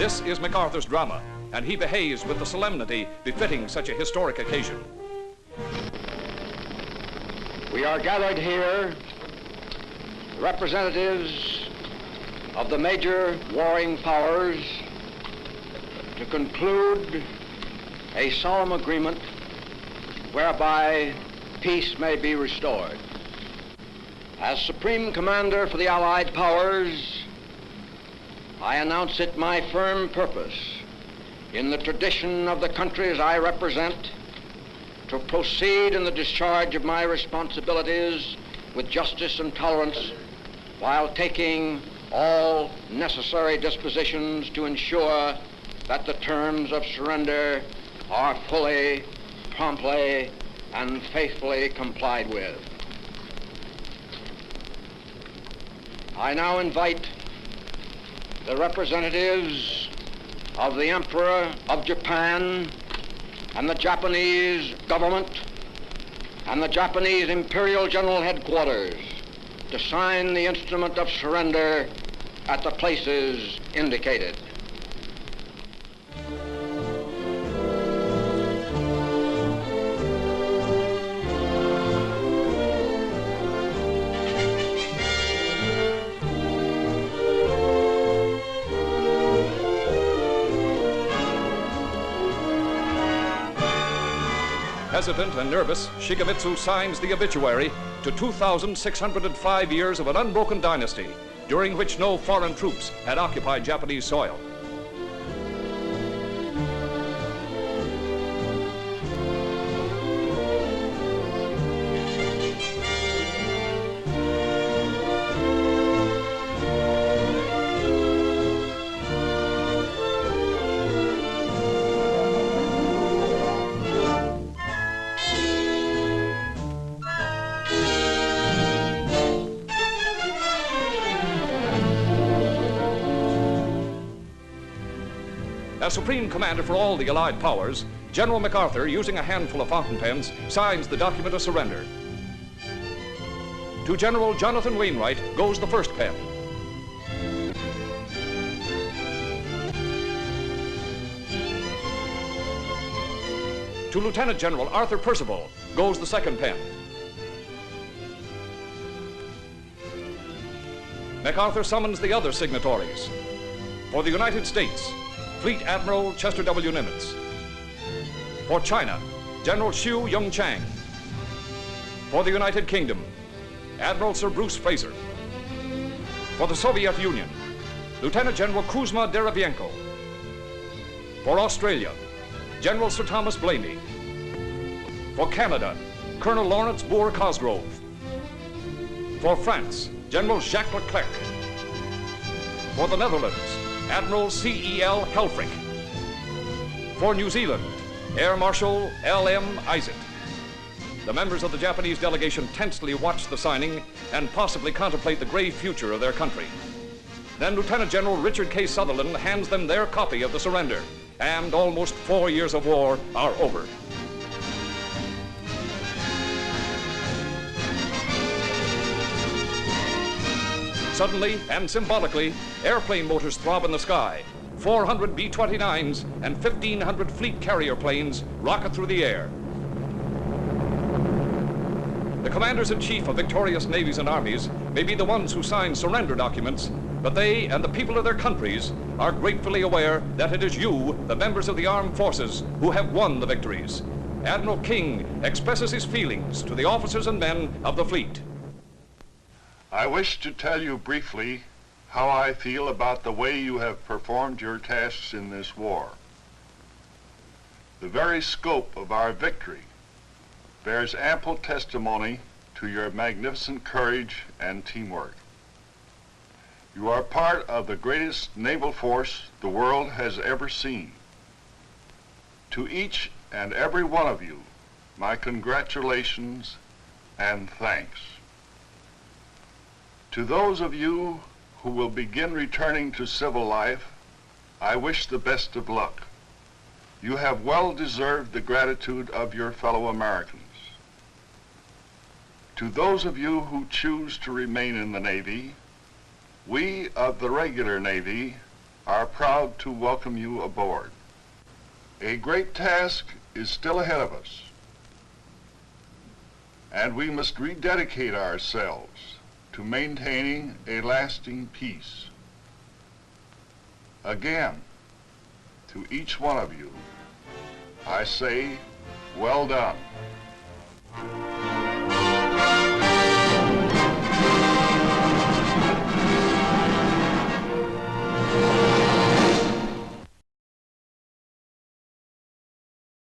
This is MacArthur's drama, and he behaves with the solemnity befitting such a historic occasion. We are gathered here, representatives of the major warring powers, to conclude a solemn agreement whereby peace may be restored. As Supreme Commander for the Allied Powers, I announce it my firm purpose, in the tradition of the countries I represent, to proceed in the discharge of my responsibilities with justice and tolerance, while taking all necessary dispositions to ensure that the terms of surrender are fully, promptly, and faithfully complied with. I now invite the representatives of the Emperor of Japan and the Japanese government and the Japanese Imperial General Headquarters to sign the instrument of surrender at the places indicated. Hesitant and nervous, Shigemitsu signs the obituary to 2,605 years of an unbroken dynasty, during which no foreign troops had occupied Japanese soil. As Supreme Commander for all the Allied powers, General MacArthur, using a handful of fountain pens, signs the document of surrender. To General Jonathan Wainwright goes the first pen. To Lieutenant General Arthur Percival goes the second pen. MacArthur summons the other signatories. For the United States, Fleet Admiral Chester W. Nimitz. For China, General Xu Yongchang. For the United Kingdom, Admiral Sir Bruce Fraser. For the Soviet Union, Lieutenant General Kuzma Derivienko. For Australia, General Sir Thomas Blamey. For Canada, Colonel Lawrence Boer Cosgrove. For France, General Jacques Leclerc. For the Netherlands, Admiral C.E.L. Helfrich. For New Zealand, Air Marshal L.M. Isett. The members of the Japanese delegation tensely watch the signing and possibly contemplate the grave future of their country. Then Lieutenant General Richard K. Sutherland hands them their copy of the surrender, and almost 4 years of war are over. Suddenly and symbolically, airplane motors throb in the sky. 400 B-29s and 1,500 fleet carrier planes rocket through the air. The commanders-in-chief of victorious navies and armies may be the ones who sign surrender documents, but they and the people of their countries are gratefully aware that it is you, the members of the armed forces, who have won the victories. Admiral King expresses his feelings to the officers and men of the fleet. I wish to tell you briefly how I feel about the way you have performed your tasks in this war. The very scope of our victory bears ample testimony to your magnificent courage and teamwork. You are part of the greatest naval force the world has ever seen. To each and every one of you, my congratulations and thanks. To those of you who will begin returning to civil life, I wish the best of luck. You have well deserved the gratitude of your fellow Americans. To those of you who choose to remain in the Navy, we of the regular Navy are proud to welcome you aboard. A great task is still ahead of us, and we must rededicate ourselves to maintaining a lasting peace. Again, to each one of you, I say, well done.